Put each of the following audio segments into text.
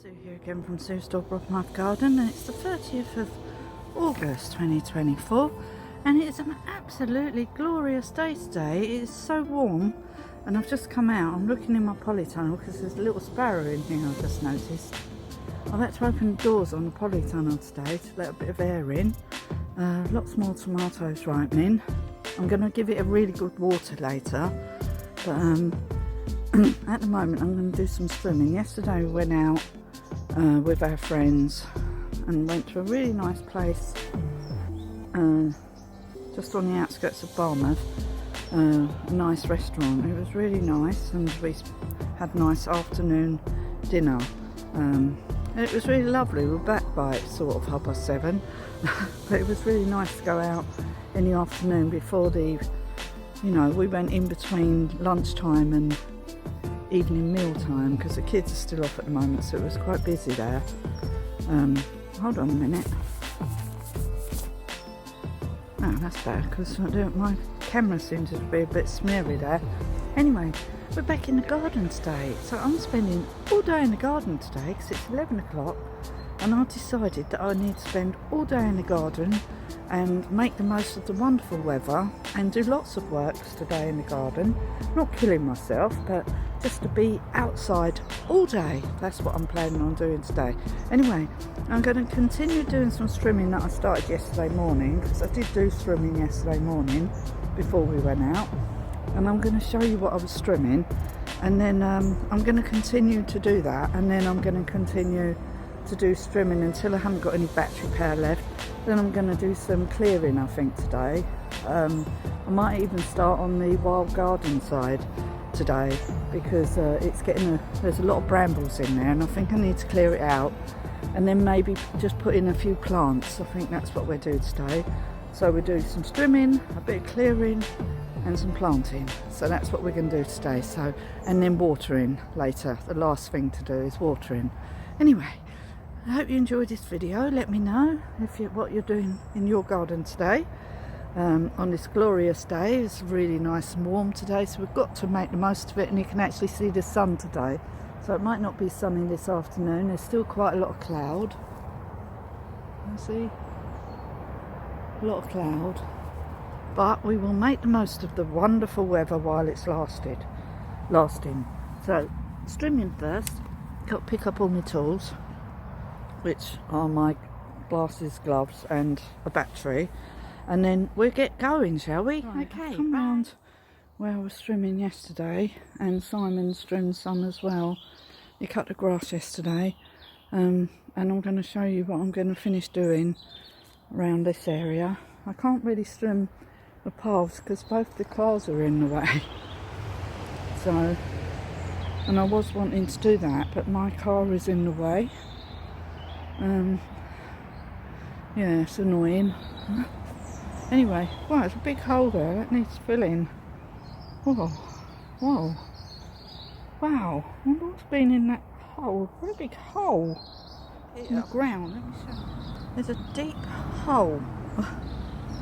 Sue here again from Sue's Dolbrodmaeth garden, and it's the 30th of August 2024 and it's an absolutely glorious day today. It is so warm and I've just come out. I'm looking in my polytunnel because there's a little sparrow in here I've just noticed. I've had to open the doors on the polytunnel today to let a bit of air in. Lots more tomatoes ripening. I'm going to give it a really good water later, but at the moment I'm going to do some swimming. Yesterday we went out with our friends and went to a really nice place just on the outskirts of Dolbrodmaeth, a nice restaurant. It was really nice and we had a nice afternoon dinner. It was really lovely. We were back by sort of 7:30 but it was really nice to go out in the afternoon before the, we went in between lunchtime and evening meal time because the kids are still off at the moment, so it was quite busy there. Hold on a minute. Oh, that's better because my camera seems to be a bit smeary there. Anyway, we're back in the garden today, so I'm spending all day in the garden today because it's 11 o'clock and I've decided that I need to spend all day in the garden and make the most of the wonderful weather and do lots of works today in the garden. Not killing myself, but just to be outside all day. That's what I'm planning on doing today. Anyway, I'm going to continue doing some strimming that I started yesterday morning, because I did do strimming yesterday morning before we went out, and I'm going to show you what I was strimming, and then I'm going to continue to do that, and then I'm going to continue to do strimming until I haven't got any battery power left. Then I'm going to do some clearing, I think, today. I might even start on the wild garden side today because it's getting there's a lot of brambles in there and I think I need to clear it out, and then maybe just put in a few plants. I think that's what we're doing today. So we'll do some strimming, a bit of clearing and some planting. So that's what we're going to do today. So, and then watering later. The last thing to do is watering. Anyway, I hope you enjoyed this video. Let me know what you're doing in your garden today. On this glorious day. It's really nice and warm today, so we've got to make the most of it, and you can actually see the sun today, so it might not be sunny this afternoon. There's still quite a lot of cloud. You see, a lot of cloud, but we will make the most of the wonderful weather while it's lasting. So strimming first. Got to pick up all my tools, which are my glasses, gloves and a battery, and then we'll get going, shall we? Right, okay, come round where I was strimming yesterday, and Simon trimmed some as well. He cut the grass yesterday, and I'm going to show you what I'm going to finish doing around this area. I can't really trim the paths because both the cars are in the way. So, and I was wanting to do that, but my car is in the way. Yeah, it's annoying. Anyway, wow, it's a big hole there that needs filling. Whoa, whoa, wow, I wonder what's been in that hole. What a big hole in the ground. Let me show you. There's a deep hole.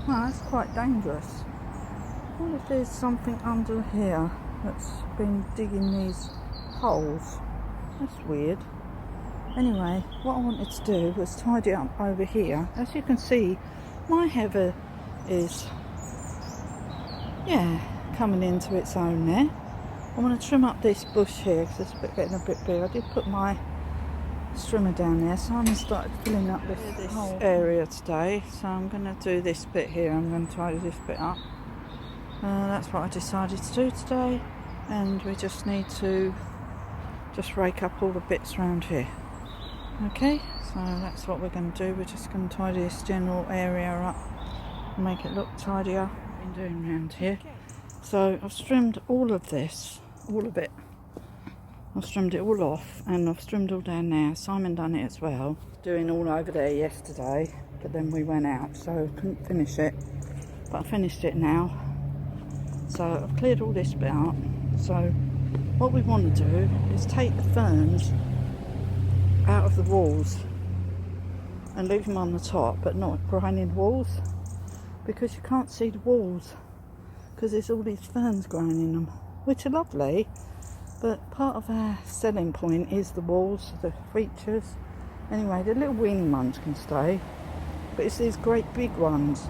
Wow, that's quite dangerous. I wonder if there's something under here that's been digging these holes. That's weird. Anyway, what I wanted to do was tidy up over here. As you can see, my heather is, coming into its own there. I want to trim up this bush here because it's getting a bit big. I did put my strimmer down there, so I started filling up this whole area today. So I'm going to do this bit here. I'm going to tidy this bit up. That's what I decided to do today, and we just need to just rake up all the bits around here. Okay, so that's what we're going to do. We're just going to tidy this general area up and make it look tidier. I've been doing around here. So I've trimmed all of this, all of it. I've trimmed it all off, and I've trimmed all down there. Simon done it as well. Doing all over there yesterday, but then we went out, so I couldn't finish it. But I finished it now. So I've cleared all this bit up. So what we want to do is take the ferns out of the walls and leave them on the top, but not grinding walls, because you can't see the walls because there's all these ferns growing in them, which are lovely, But part of our selling point is the walls, the features. Anyway, the little weeny ones can stay, but it's these great big ones.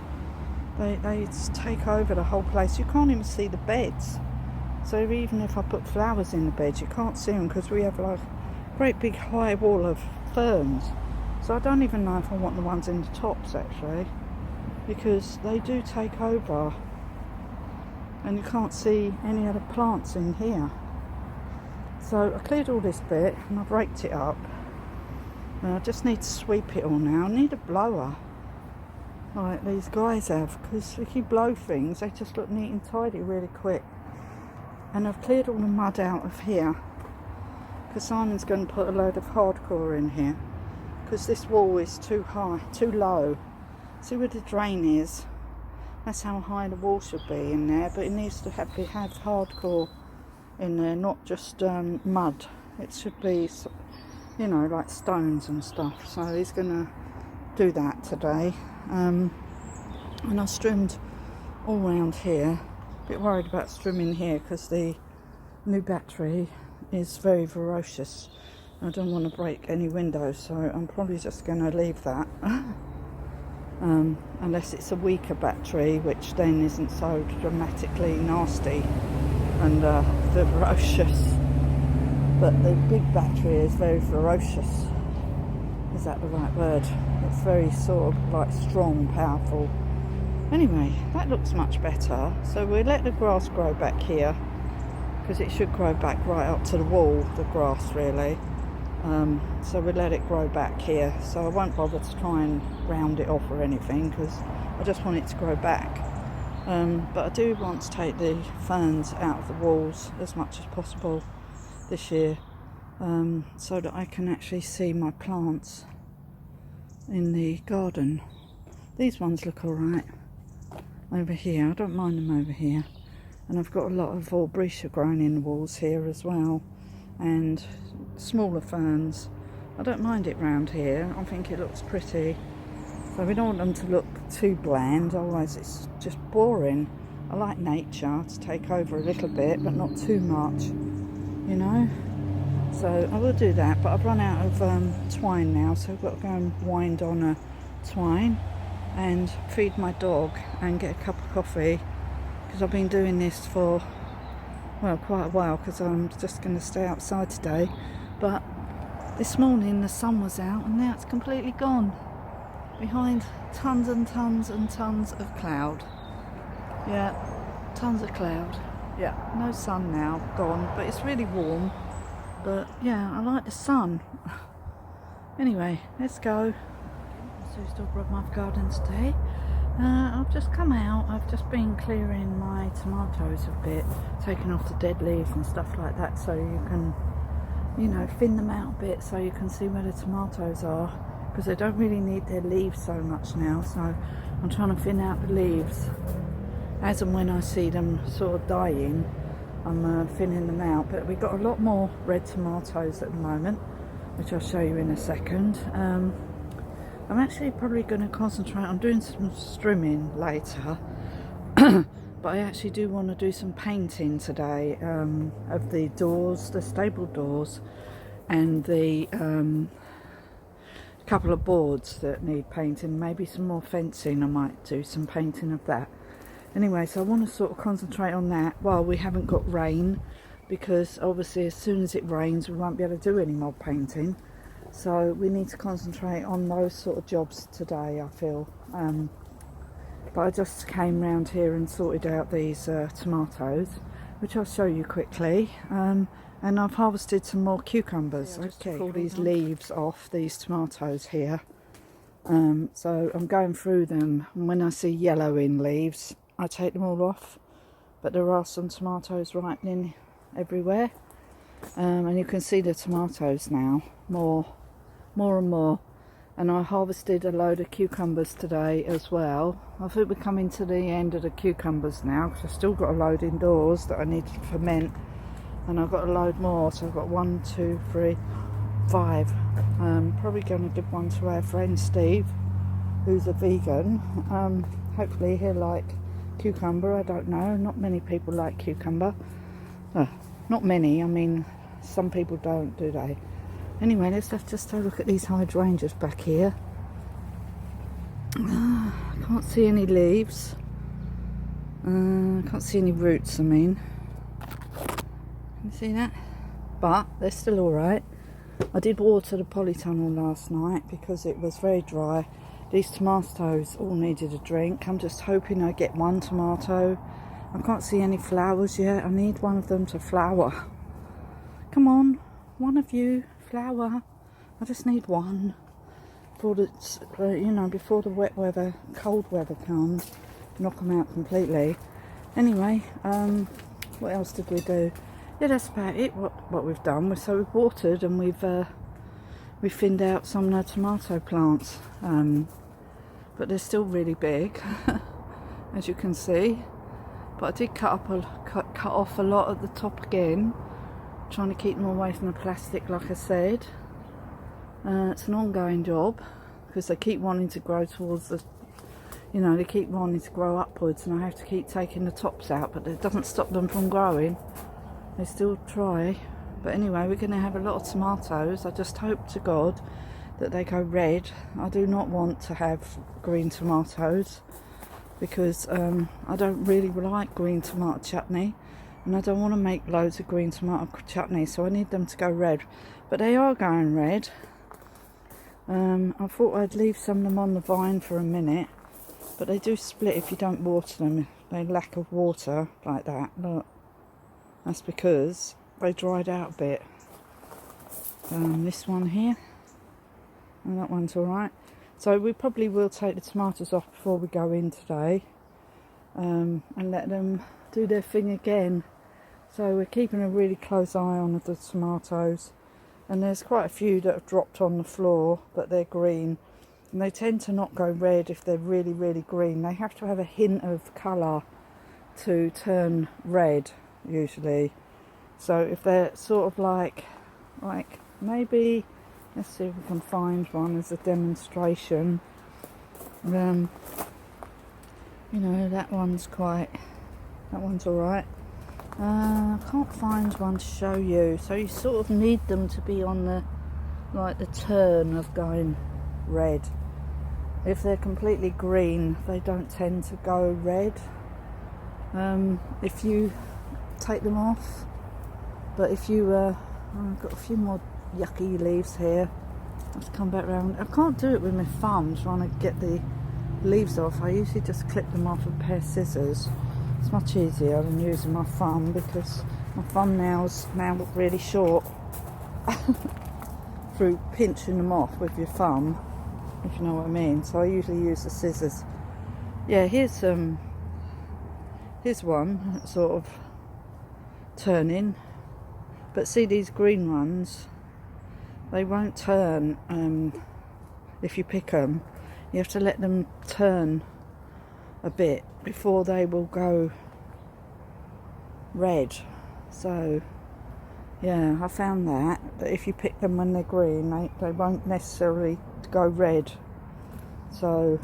They take over the whole place. You can't even see the beds. So even if I put flowers in the beds, you can't see them because we have like a great big high wall of ferns. So I don't even know if I want the ones in the tops actually, because they do take over and you can't see any other plants in here. So I cleared all this bit and I've raked it up. And I just need to sweep it all now. I need a blower like these guys have, because if you blow things they just look neat and tidy really quick. And I've cleared all the mud out of here because Simon's going to put a load of hardcore in here because this wall is too high, too low. See where the drain is? That's how high the wall should be in there, but it needs to have hardcore in there, not just mud. It should be, you know, like stones and stuff. So he's going to do that today. And I trimmed all around here. A bit worried about trimming here because the new battery is very ferocious. I don't want to break any windows, so I'm probably just going to leave that. Unless it's a weaker battery, which then isn't so dramatically nasty and ferocious. But the big battery is very ferocious. Is that the right word? It's very sort of like strong, powerful. Anyway, that looks much better. So we'll let the grass grow back here because it should grow back right up to the wall, the grass really. So we'll let it grow back here. So I won't bother to try and round it off or anything because I just want it to grow back. But I do want to take the ferns out of the walls as much as possible this year, so that I can actually see my plants in the garden. These ones look alright over here. I don't mind them over here. And I've got a lot of Dolbrodmaeth growing in the walls here as well, and smaller ferns. I don't mind it round here. I think it looks pretty. So we don't want them to look too bland, otherwise it's just boring. I like nature to take over a little bit, but not too much, you know. So I will do that, but I've run out of twine now, so I've got to go and wind on a twine and feed my dog and get a cup of coffee, because I've been doing this for, well, quite a while, because I'm just going to stay outside today. But this morning the sun was out and now it's completely gone behind tons and tons and tons of cloud. Yeah, tons of cloud. Yeah, no sun now, gone, but it's really warm. But yeah, I like the sun. Anyway, let's go. So it's Dolbrodmaeth garden today. I've just come out. I've just been clearing my tomatoes a bit, taking off the dead leaves and stuff like that, so you can, you know, thin them out a bit so you can see where the tomatoes are, because they don't really need their leaves so much now. So I'm trying to thin out the leaves as and when I see them sort of dying. I'm thinning them out. But we've got a lot more red tomatoes at the moment, which I'll show you in a second. I'm actually probably going to concentrate on doing some strimming later. But I actually do want to do some painting today of the doors, the stable doors, and the couple of boards that need painting. Maybe some more fencing. I might do some painting of that. Anyway, so I want to sort of concentrate on that while we haven't got rain, because obviously as soon as it rains we won't be able to do any more painting. So we need to concentrate on those sort of jobs today, I feel. But I just came round here and sorted out these tomatoes, which I'll show you quickly. And I've harvested some more cucumbers. Yeah, okay, all these leaves off these tomatoes here. So I'm going through them, and when I see yellowing leaves I take them all off. But there are some tomatoes ripening everywhere, and you can see the tomatoes now, more and more. And I harvested a load of cucumbers today as well. I think we're coming to the end of the cucumbers now, because I've still got a load indoors that I need to ferment, and I've got a load more. So I've got 1, 2, 3, 5. Probably going to give one to our friend Steve, who's a vegan. Hopefully he'll like cucumber. I don't know, not many people like cucumber. Not many, I mean, some people don't, do they? Anyway, let's just have a look at these hydrangeas back here. Can't see any leaves. Can't see any roots, I mean. Can you see that? But they're still alright. I did water the polytunnel last night because it was very dry. These tomatoes all needed a drink. I'm just hoping I get one tomato. I can't see any flowers yet. I need one of them to flower. Come on, one of you, flower. I just need one for the, you know, before the wet weather, cold weather comes. Knock them out completely. Anyway, what else did we do? Yeah, that's about it. What we've done. So we've watered and we've thinned out some of the tomato plants, but they're still really big, as you can see. But I did cut off a lot at the top again, trying to keep them away from the plastic, like I said. It's an ongoing job because they keep wanting to grow towards the, you know, they keep wanting to grow upwards, and I have to keep taking the tops out, but it doesn't stop them from growing. They still try. But anyway, we're going to have a lot of tomatoes. I just hope to God that they go red. I do not want to have green tomatoes because I don't really like green tomato chutney, and I don't want to make loads of green tomato chutney, so I need them to go red. But they are going red. I thought I'd leave some of them on the vine for a minute, but they do split if you don't water them. They lack of water like that. Look, that's because they dried out a bit. This one here, and that one's alright. So we probably will take the tomatoes off before we go in today, and let them do their thing again. So we're keeping a really close eye on the tomatoes, and there's quite a few that have dropped on the floor, but they're green, and they tend to not go red if they're really, really green. They have to have a hint of colour to turn red, usually. So if they're sort of like maybe, let's see if we can find one as a demonstration. You know, that one's alright. I can't find one to show you. So you sort of need them to be on the, like, the turn of going red. If they're completely green, they don't tend to go red. If you take them off, but if you I've got a few more yucky leaves here. Let's come back round. I can't do it with my thumb trying to get the leaves off. I usually just clip them off with a pair of scissors. It's much easier than using my thumb because my thumbnails now look really short through pinching them off with your thumb, if you know what I mean. So I usually use the scissors. Yeah, here's one sort of turning, but see these green ones, they won't turn if you pick them. You have to let them turn a bit before they will go red. So yeah, I found that if you pick them when they're green, they won't necessarily go red. So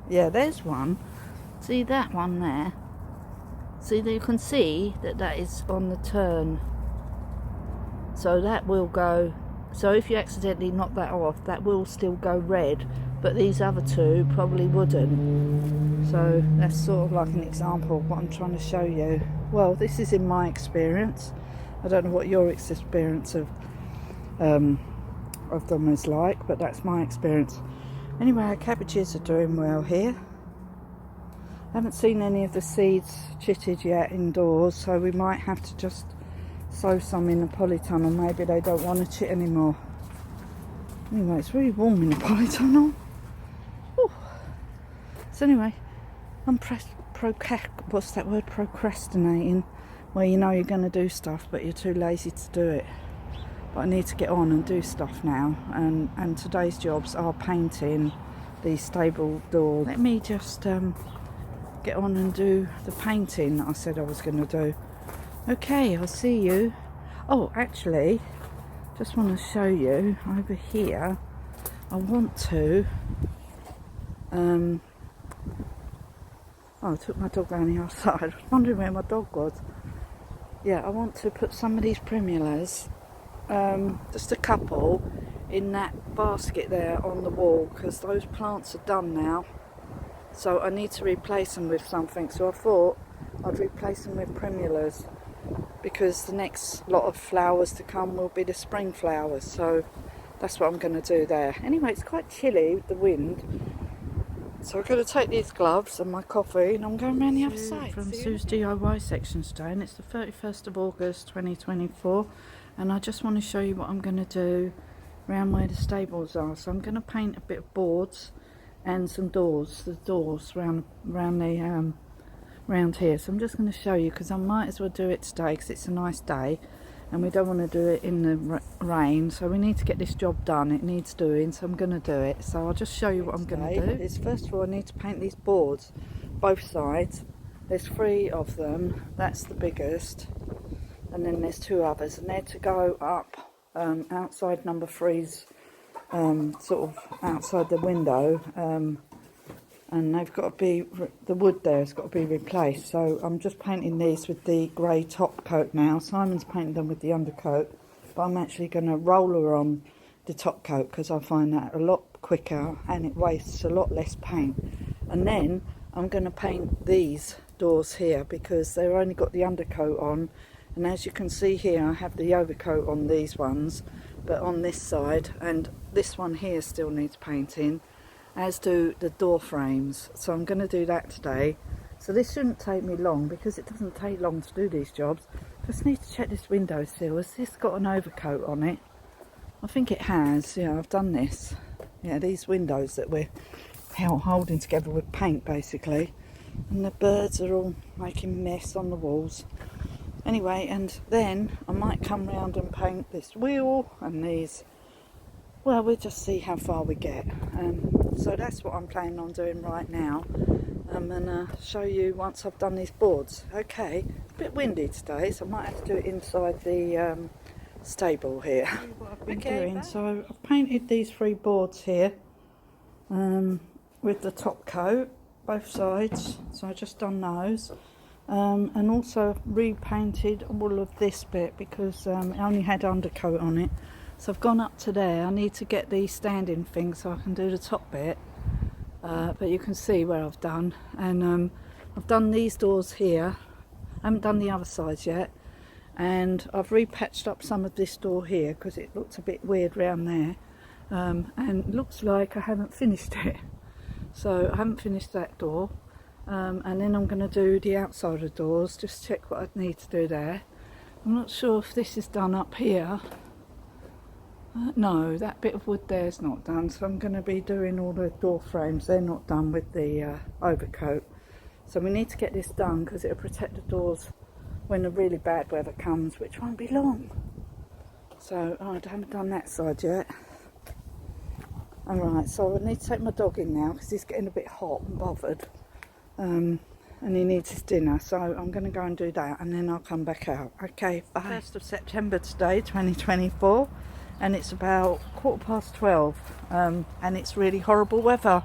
yeah, there's one. See that one there? See, you can see that is on the turn. So that will go, so if you accidentally knock that off, that will still go red, but these other two probably wouldn't. So that's sort of like an example of what I'm trying to show you. Well, this is in my experience. I don't know what your experience of them is like, but that's my experience. Anyway, our cabbages are doing well here. I haven't seen any of the seeds chitted yet indoors, so we might have to just sow some in the polytunnel. Maybe they don't want to chit anymore. Anyway, it's really warm in the polytunnel. Ooh. So anyway, I'm what's that word? Procrastinating, where you know you're going to do stuff but you're too lazy to do it. But I need to get on and do stuff now, and today's jobs are painting the stable door. Let me just get on and do the painting that I said I was going to do. Okay, I'll see you. Oh, actually, just want to show you over here. I want to oh, I took my dog around the outside. I was wondering where my dog was. yeah, I want to put some of these primulas, just a couple, in that basket there on the wall, because those plants are done now. So I need to replace them with something. So I thought I'd replace them with primulas, because the next lot of flowers to come will be the spring flowers. So that's what I'm going to do there. Anyway, it's quite chilly with the wind. So I'm going to take these gloves and my coffee, and I'm going around the other side. From Sue's DIY section today, and it's the 31st of August 2024, and I just want to show you what I'm going to do around where the stables are. So I'm going to paint a bit of boards and some doors, the doors round here. So I'm just going to show you, because I might as well do it today because it's a nice day and we don't want to do it in the rain, so we need to get this job done. It needs doing, so I'm going to do it. So I'll just show you what I'm going to do. Is first of all, I need to paint these boards, both sides. There's 3 of them, that's the biggest, and then there's 2 others, and they're to go up outside number 3's, sort of outside the window, and they've got to be, the wood there has got to be replaced. So I'm just painting these with the grey top coat now. Simon's painting them with the undercoat, but I'm actually going to roller on the top coat because I find that a lot quicker and it wastes a lot less paint. And then I'm going to paint these doors here because they've only got the undercoat on, and as you can see here I have the overcoat on these ones, but on this side, and this one here still needs painting, as do the door frames. So I'm going to do that today. So this shouldn't take me long because it doesn't take long to do these jobs. Just need to check this windowsill. Has this got an overcoat on it? I think it has. Yeah, I've done this. Yeah, these windows that we're holding together with paint basically, and the birds are all making a mess on the walls. Anyway, and then I might come round and paint this wheel and these. Well, we'll just see how far we get. So that's what I'm planning on doing right now. I'm going to show you once I've done these boards. Okay, it's a bit windy today, so I might have to do it inside the stable here. What I've been doing. So I've painted these 3 boards here with the top coat, both sides. So I've just done those. And also repainted all of this bit because it only had undercoat on it. So I've gone up to there. I need to get the standing thing so I can do the top bit, but you can see where I've done, and I've done these doors here. I haven't done the other sides yet, and I've repatched up some of this door here because it looks a bit weird round there, and it looks like I haven't finished it. So I haven't finished that door, and then I'm going to do the outside of the doors, just check what I need to do there. I'm not sure if this is done up here. No, that bit of wood there is not done, so I'm going to be doing all the door frames. They're not done with the overcoat. So we need to get this done because it'll protect the doors when the really bad weather comes, which won't be long. So I haven't done that side yet. Alright, so I need to take my dog in now because he's getting a bit hot and bothered. And he needs his dinner, so I'm going to go and do that and then I'll come back out. Okay, bye. 1st of September today, 2024. And it's about 12:15, and it's really horrible weather.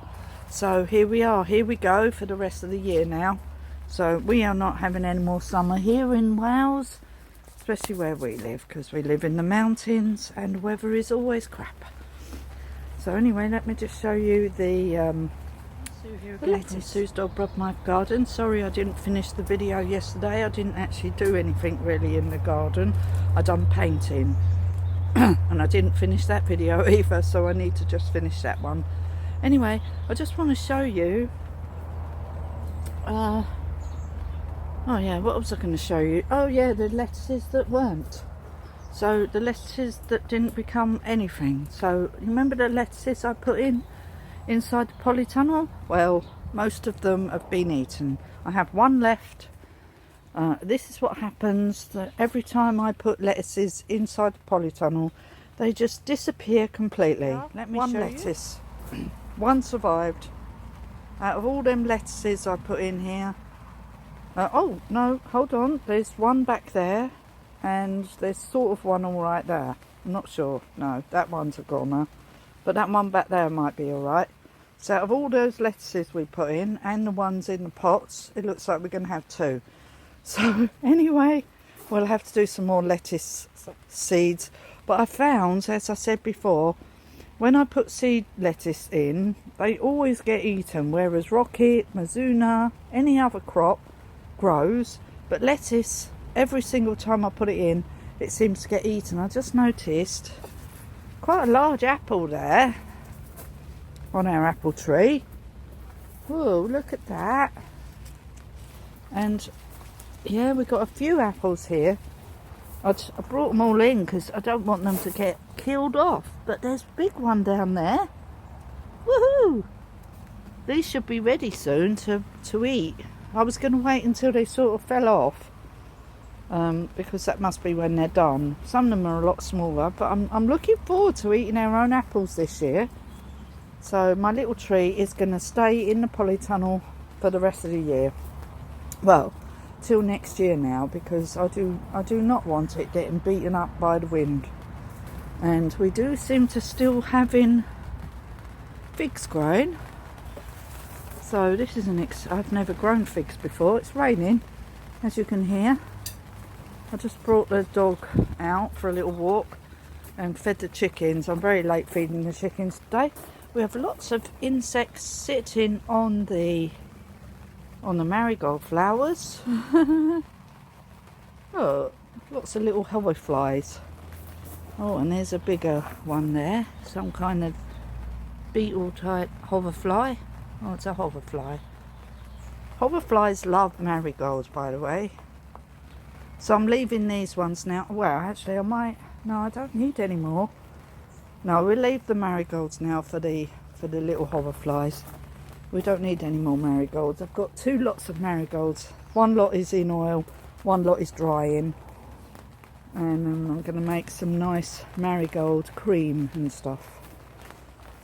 So here we are, here we go for the rest of the year now. So we are not having any more summer here in Wales, especially where we live, because we live in the mountains and the weather is always crap. So anyway, let me just show you the Sue here again from Sue's Dolbrodmaeth garden. Sorry I didn't finish the video yesterday. I didn't actually do anything really in the garden. I done painting. And I didn't finish that video either, so I need to just finish that one. Anyway, I just want to show you oh yeah, what was I going to show you? Oh yeah, the lettuces that weren't. So the lettuces that didn't become anything. So you remember the lettuces I put in inside the polytunnel? Well, most of them have been eaten. I have one left. This is what happens, that every time I put lettuces inside the polytunnel, they just disappear completely. Yeah, let me one show lettuce, you. One survived. Out of all them lettuces I put in here. Oh no, hold on. There's one back there, and there's sort of one all right there. I'm not sure. No, that one's a goner, but that one back there might be all right. So out of all those lettuces we put in, and the ones in the pots, it looks like we're going to have 2. So anyway, we'll have to do some more lettuce seeds. But I found, as I said before, when I put seed lettuce in, they always get eaten, whereas rocket, Mizuna, any other crop grows, but lettuce, every single time I put it in, it seems to get eaten. I just noticed quite a large apple there on our apple tree. Whoa, look at that. And yeah, we've got a few apples here. I brought them all in because I don't want them to get killed off. But there's a big one down there. Woohoo! These should be ready soon to eat. I was going to wait until they sort of fell off. Because that must be when they're done. Some of them are a lot smaller. But I'm looking forward to eating our own apples this year. So my little tree is going to stay in the polytunnel for the rest of the year. Well, till next year now, because I do not want it getting beaten up by the wind. And we do seem to still having figs growing. So this is I've never grown figs before. It's raining, as you can hear. I just brought the dog out for a little walk and fed the chickens. I'm very late feeding the chickens today. We have lots of insects sitting on the marigold flowers. Oh, lots of little hoverflies. Oh, and there's a bigger one there. Some kind of beetle type hoverfly. Oh, it's a hoverfly. Hoverflies love marigolds, by the way. So I'm leaving these ones now. Well, actually I might. No, I don't need any more. No, we'll leave the marigolds now for the little hoverflies. We don't need any more marigolds. I've got 2 lots of marigolds. One lot is in oil, one lot is drying. And I'm going to make some nice marigold cream and stuff.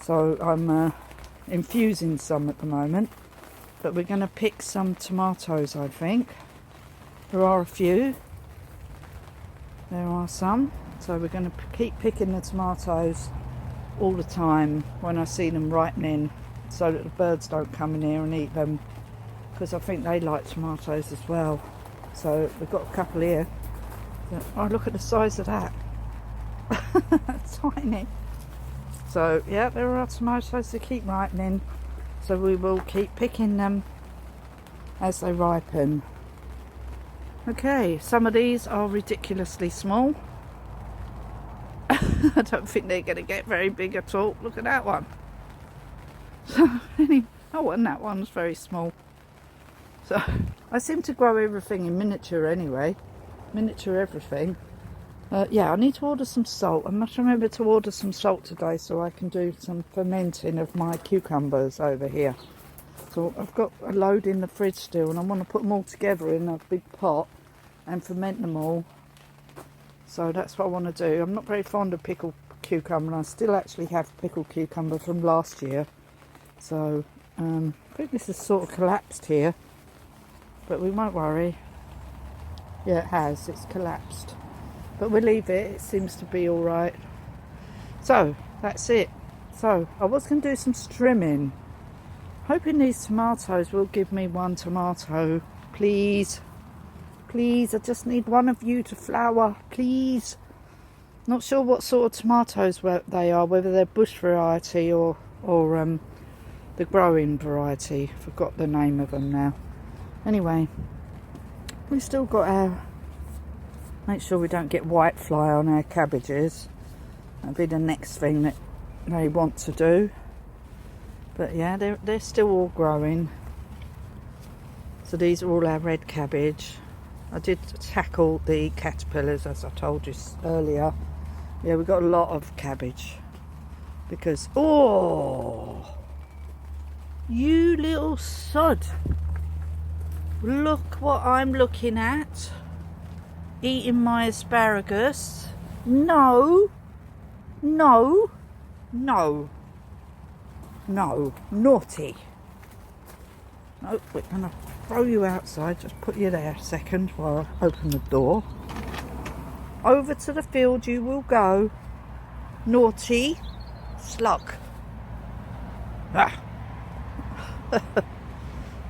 So I'm infusing some at the moment. But we're going to pick some tomatoes, I think. There are a few. There are some. So we're going to keep picking the tomatoes all the time when I see them ripening, so that the birds don't come in here and eat them, because I think they like tomatoes as well. So we've got a couple here. Oh, look at the size of that. Tiny. So yeah, there are tomatoes to keep ripening, so we will keep picking them as they ripen. Okay, some of these are ridiculously small. I don't think they're going to get very big at all. Look at that one. So anyway, oh, and that one's very small. So I seem to grow everything in miniature anyway. Miniature everything. Yeah, I need to order some salt. I must remember to order some salt today so I can do some fermenting of my cucumbers over here. So I've got a load in the fridge still, and I want to put them all together in a big pot and ferment them all. So that's what I want to do. I'm not very fond of pickled cucumber, and I still actually have pickled cucumber from last year. So I think this has sort of collapsed here, but we won't worry. Yeah, it has. It's collapsed. But we'll leave it. It seems to be all right. So that's it. So I was going to do some strimming. Hoping these tomatoes will give me 1 tomato. Please. Please, I just need one of you to flower. Please. Not sure what sort of tomatoes they are, whether they're bush variety or the growing variety. Forgot the name of them now. Anyway, we've still got our... Make sure we don't get white fly on our cabbages. That'll be the next thing that they want to do. But yeah, they're still all growing. So these are all our red cabbage. I did tackle the caterpillars, as I told you earlier. Yeah, we got a lot of cabbage. Because, oh, you little sod. Look what I'm looking at. Eating my asparagus. No. No. No. No. Naughty. No, we're going to throw you outside. Just put you there a second while I open the door. Over to the field you will go. Naughty slug. Ah.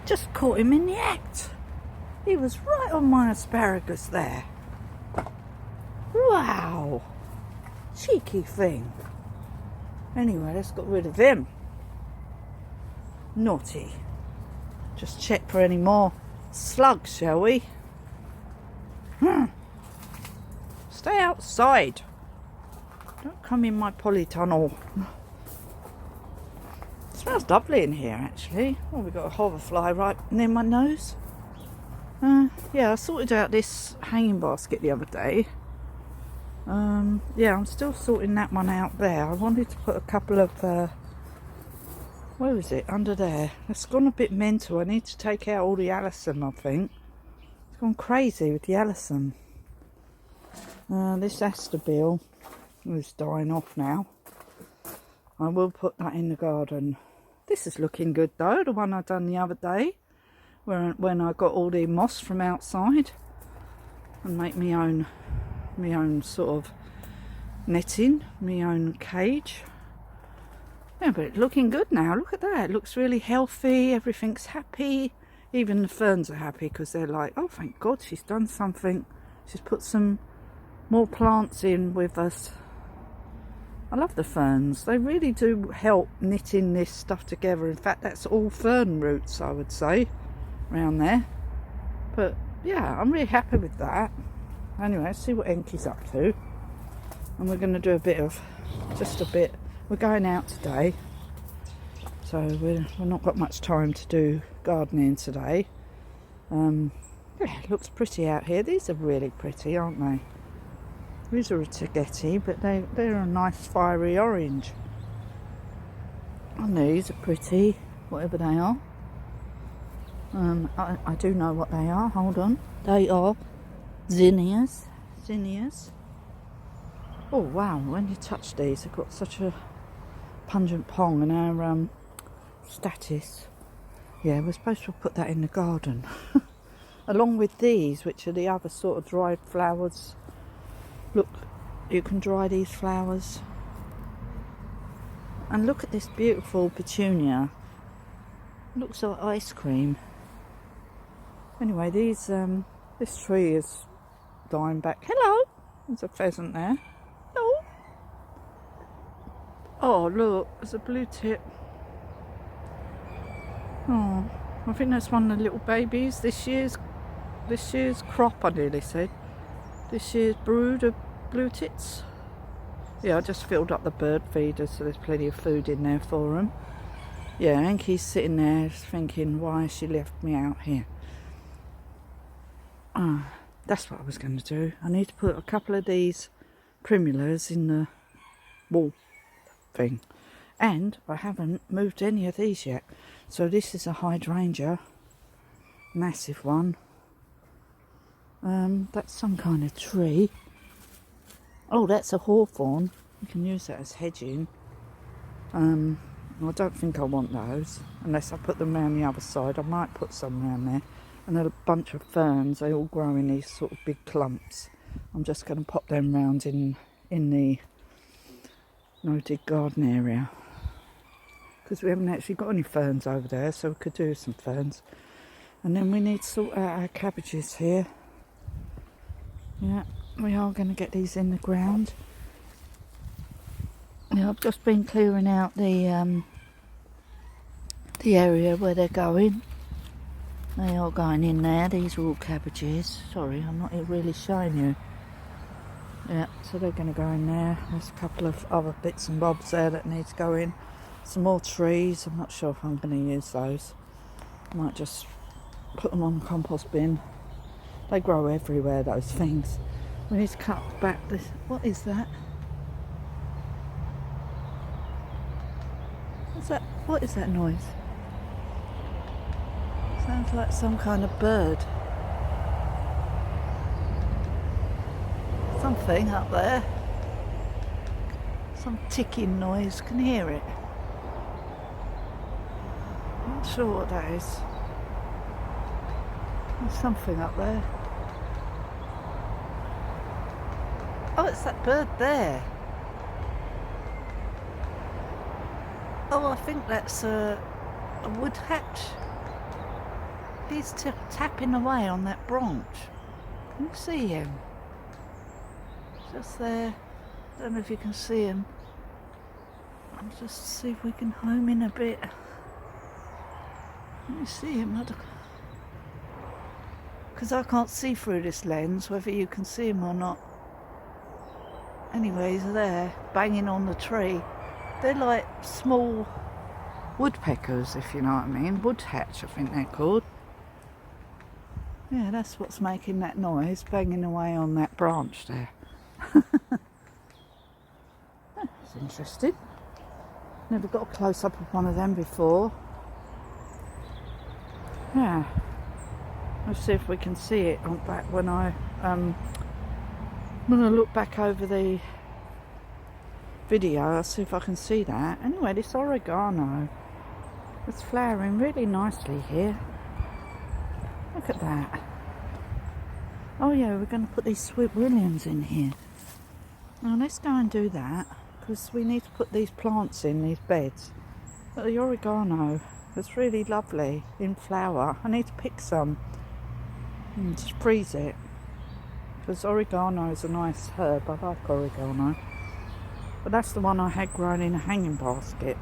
Just caught him in the act. He was right on my asparagus there. Wow! Cheeky thing. Anyway, let's get rid of him. Naughty. Just check for any more slugs, shall we? Stay outside. Don't come in my polytunnel. It smells lovely in here, actually. Oh, we've got a hoverfly right near my nose. Yeah, I sorted out this hanging basket the other day. Yeah, I'm still sorting that one out there. I wanted to put a couple of, where is it? Under there. It's gone a bit mental. I need to take out all the Allison, I think. It's gone crazy with the Allison. This Astorbill is dying off now. I will put that in the garden. This is looking good though, the one I done the other day. When I got all the moss from outside. And make my own sort of netting, my own cage. Yeah, but it's looking good now. Look at that. It looks really healthy. Everything's happy. Even the ferns are happy because they're like, oh, thank God she's done something. She's put some more plants in with us. I love the ferns. They really do help knitting this stuff together. In fact, that's all fern roots, I would say, around there. But yeah, I'm really happy with that. Anyway, let's see what Enki's up to. And we're going to do just a bit. We're going out today, so we've not got much time to do gardening today. Yeah, it looks pretty out here. These are really pretty, aren't they? These are a Tagetti, but they're a nice fiery orange. And these are pretty, whatever they are. I do know what they are. Hold on. They are zinnias. Oh wow, when you touch these, they've got such a pungent pong. And our statice, yeah, we're supposed to put that in the garden along with these, which are the other sort of dried flowers. Look, you can dry these flowers. And look at this beautiful petunia. Looks like ice cream. Anyway, this tree is dying back. Hello, there's a pheasant there. Hello. Oh look, there's a blue tip. Oh, I think that's one of the little babies. This year's crop, I nearly said. This year's brood of blue tits. Yeah, I just filled up the bird feeder, so there's plenty of food in there for them. Yeah, Enki's sitting there thinking why she left me out here. That's what I was going to do. I need to put a couple of these primulas in the wall thing. And I haven't moved any of these yet. So this is a hydrangea. Massive one. That's some kind of tree. Oh, that's a hawthorn. You can use that as hedging. I don't think I want those. Unless I put them around the other side. I might put some around there. And a bunch of ferns. They all grow in these sort of big clumps. I'm just going to pop them round in the no-dig garden area. Because we haven't actually got any ferns over there. So we could do some ferns. And then we need to sort out our cabbages here. Yeah, we are going to get these in the ground. Yeah, I've just been clearing out the area where they're going. They are going in there. These are all cabbages. Sorry, I'm not really showing you. Yeah, so they're going to go in there. There's a couple of other bits and bobs there that need to go in. Some more trees. I'm not sure if I'm going to use those. I might just put them on the compost bin. They grow everywhere, those things. We need to cut back this. What is that? What's that? What is that noise? Sounds like some kind of bird. Something up there. Some ticking noise. Can you hear it? I'm not sure what that is. There's something up there. Oh, it's that bird there. Oh, I think that's a woodhatch. He's tapping away on that branch. Can you see him? Just there. Don't know if you can see him. I'll just see if we can home in a bit. Let me see him. Because I can't see through this lens whether you can see him or not. Anyway, he's there, banging on the tree. They're like small woodpeckers, if you know what I mean. Woodhatch, I think they're called. Yeah, that's what's making that noise, banging away on that branch there. That's interesting. Never got a close-up of one of them before. Yeah. Let's see if we can see it on back when I look back over the video. I'll see if I can see that. Anyway, this oregano is flowering really nicely here. Look at that. Oh yeah, we're going to put these sweet williams in here. Now let's go and do that, because we need to put these plants in these beds. But the oregano is really lovely in flower. I need to pick some and just freeze it, because oregano is a nice herb. I like oregano, but that's the one I had grown in a hanging basket,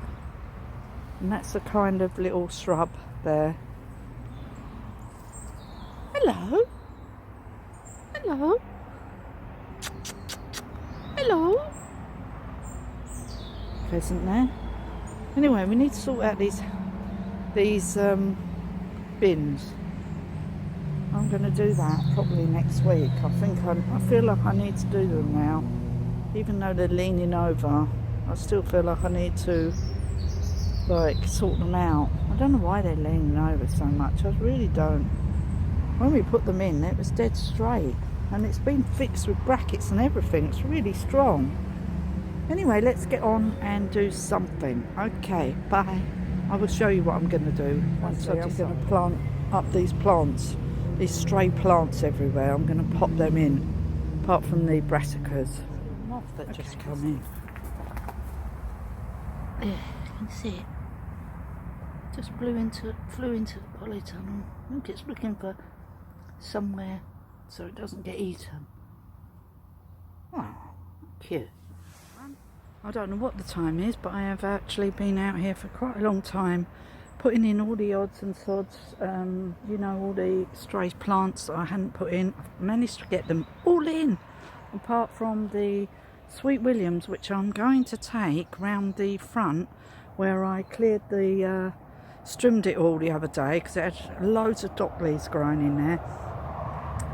and that's a kind of little shrub there. Hello, hello, hello. Pheasant there. Anyway, we need to sort out these bins. I'm going to do that probably next week. I feel like I need to do them now, even though they're leaning over. I still feel like I need to sort them out. I don't know why they're leaning over so much. I really don't. When we put them in, it was dead straight, and it's been fixed with brackets and everything. It's really strong. Anyway, let's get on and do something. Okay, bye. I will show you what I'm going to do once I'm going to plant up these plants. These stray plants everywhere, I'm going to pop them in, apart from the brassicas. Moth that just come in. Yeah, you can see it. Just flew into the polytunnel. I think it's looking for somewhere so it doesn't get eaten. Oh, cute. I don't know what the time is, but I have actually been out here for quite a long time, putting in all the odds and sods, you know, all the stray plants that I hadn't put in. I've managed to get them all in, apart from the sweet williams, which I'm going to take round the front, where I cleared the, trimmed it all the other day, because it had loads of dock leaves growing in there.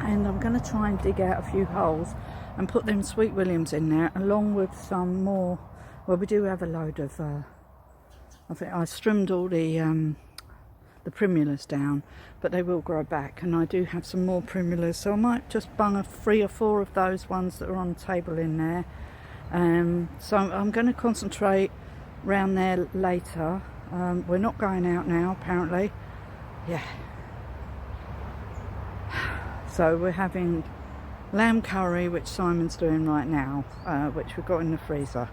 And I'm going to try and dig out a few holes and put them sweet williams in there, along with some more. Well, we do have a load of I think I trimmed all the primulas down, but they will grow back, and I do have some more primulas, so I might just bung 3 or 4 of those ones that are on the table in there. So I'm going to concentrate round there later. We're not going out now, apparently. Yeah. So we're having lamb curry, which Simon's doing right now, which we've got in the freezer,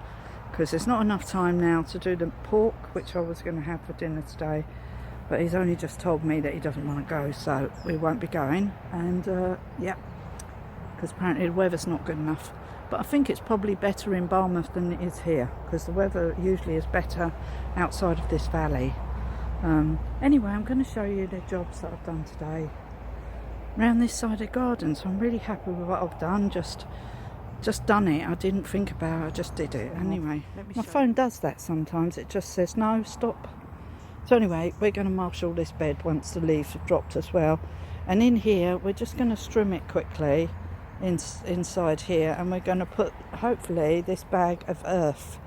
because there's not enough time now to do the pork, which I was going to have for dinner today, but he's only just told me that he doesn't want to go, so we won't be going. And yeah, because apparently the weather's not good enough. But I think it's probably better in Barmouth than it is here, because the weather usually is better outside of this valley. Anyway, I'm going to show you the jobs that I've done today around this side of the garden. So I'm really happy with what I've done. Just done it. I didn't think about it, I just did it. Anyway, my phone does that sometimes. It just says no, stop. So anyway, we're going to marshal this bed once the leaves have dropped as well. And in here, we're just going to trim it quickly inside here, and we're going to put, hopefully, this bag of earth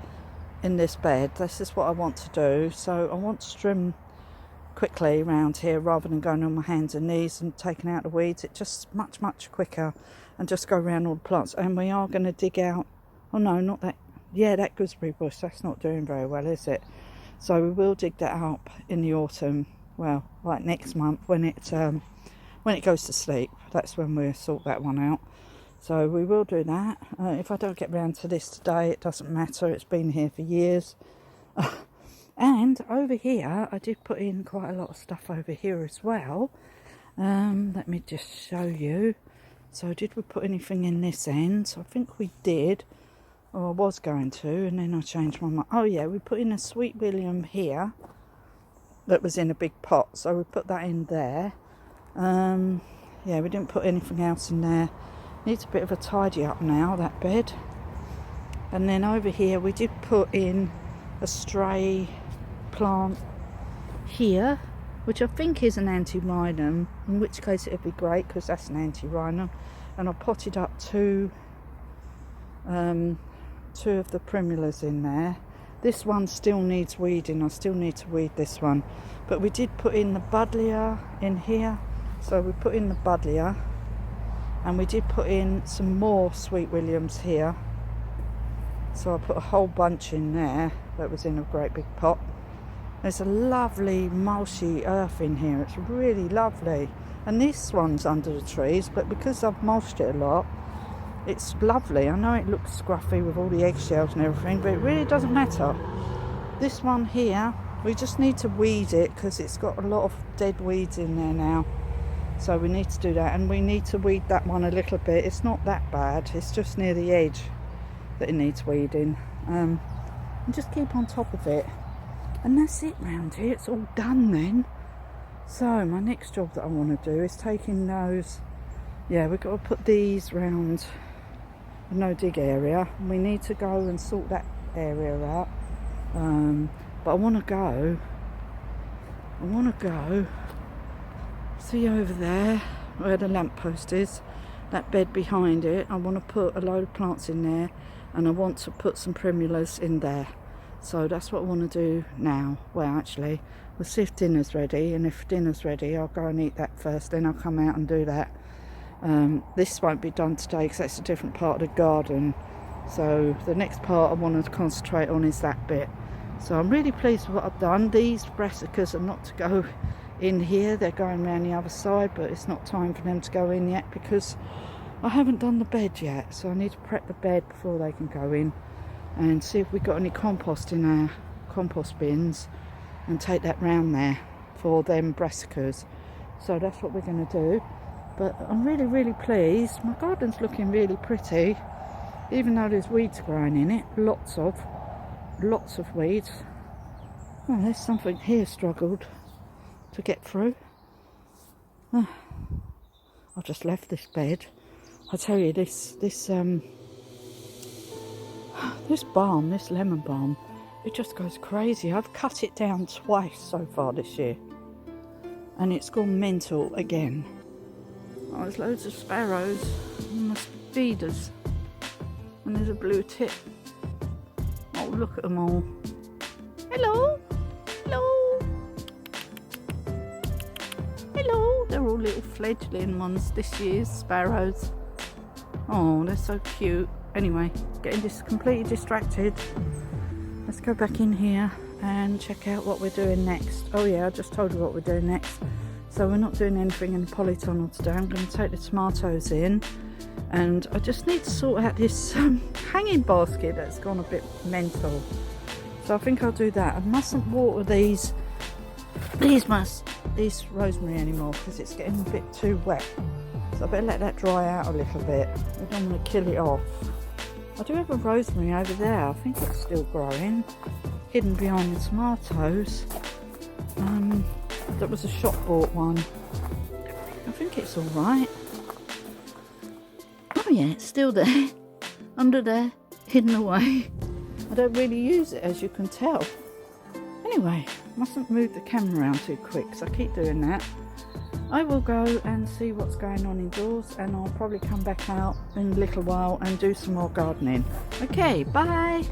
in this bed. This is what I want to do. So I want to trim quickly around here, rather than going on my hands and knees and taking out the weeds. It's just much quicker, and just go around all the plants. And we are going to dig out, oh no, not that, yeah, that gooseberry bush, that's not doing very well, is it? So we will dig that up in the autumn, well, like next month, when it goes to sleep. That's when we'll sort that one out. So we will do that. If I don't get round to this today, it doesn't matter, it's been here for years. And over here, I did put in quite a lot of stuff over here as well. Let me just show you. So did we put anything in this end? So I think we did, or I was going to, and then I changed my mind. Oh yeah, we put in a Sweet William here that was in a big pot, so we put that in there. Yeah, we didn't put anything else in there. Needs a bit of a tidy up now, that bed. And then over here we did put in a stray plant here, which I think is an anti-rhinum, in which case it would be great because that's an anti-rhinum. And I potted up two of the primulas in there. This one still needs weeding. I still need to weed this one, but we did put in the buddleia in here. So we put in the buddleia, and we did put in some more Sweet Williams here. So I put a whole bunch in there that was in a great big pot. There's a lovely mulchy earth in here. It's really lovely. And this one's under the trees, but because I've mulched it a lot, it's lovely. I know it looks scruffy with all the eggshells and everything, but it really doesn't matter. This one here, we just need to weed it because it's got a lot of dead weeds in there now. So we need to do that, and we need to weed that one a little bit. It's not that bad, it's just near the edge that it needs weeding. And just keep on top of it. And that's it round here, it's all done then. So my next job that I want to do is taking those, yeah, we've got to put these round the no dig area. We need to go and sort that area out. But I want to go, see over there where the lamppost is, that bed behind it. I want to put a load of plants in there, and I want to put some primulas in there. So that's what I want to do now. Well, actually, we'll see if dinner's ready, and if dinner's ready I'll go and eat that first, then I'll come out and do that. This won't be done today because that's a different part of the garden. So the next part I want to concentrate on is that bit. So I'm really pleased with what I've done. These brassicas are not to go in here, they're going around the other side, but it's not time for them to go in yet because I haven't done the bed yet. So I need to prep the bed before they can go in, and see if we've got any compost in our compost bins, and take that round there for them brassicas. So that's what we're going to do. But I'm really pleased. My garden's looking really pretty, even though there's weeds growing in it. Lots of weeds. Oh, there's something here struggled to get through. Oh, I've just left this bed. I tell you, this balm, this lemon balm, it just goes crazy. I've cut it down twice so far this year, and it's gone mental again. Oh, there's loads of sparrows and mosquitoes, and there's a blue tip. Oh, look at them all. Hello, hello, hello. They're all little fledgling ones this year's sparrows. Oh, they're so cute. Anyway, getting completely distracted. Let's go back in here and check out what we're doing next. Oh yeah, I just told you what we're doing next. So we're not doing anything in the polytunnel today. I'm going to take the tomatoes in, and I just need to sort out this hanging basket that's gone a bit mental. So I think I'll do that. I mustn't water these rosemary anymore because it's getting a bit too wet. So I better let that dry out a little bit. I don't want to kill it off. I do have a rosemary over there. I think it's still growing, hidden behind the tomatoes. That was a shop bought one. I think it's all right. Oh yeah, it's still there, under there, hidden away. I don't really use it, as you can tell. Anyway, mustn't move the camera around too quick, because I keep doing that. I will go and see what's going on indoors, and I'll probably come back out in a little while and do some more gardening. Okay, bye!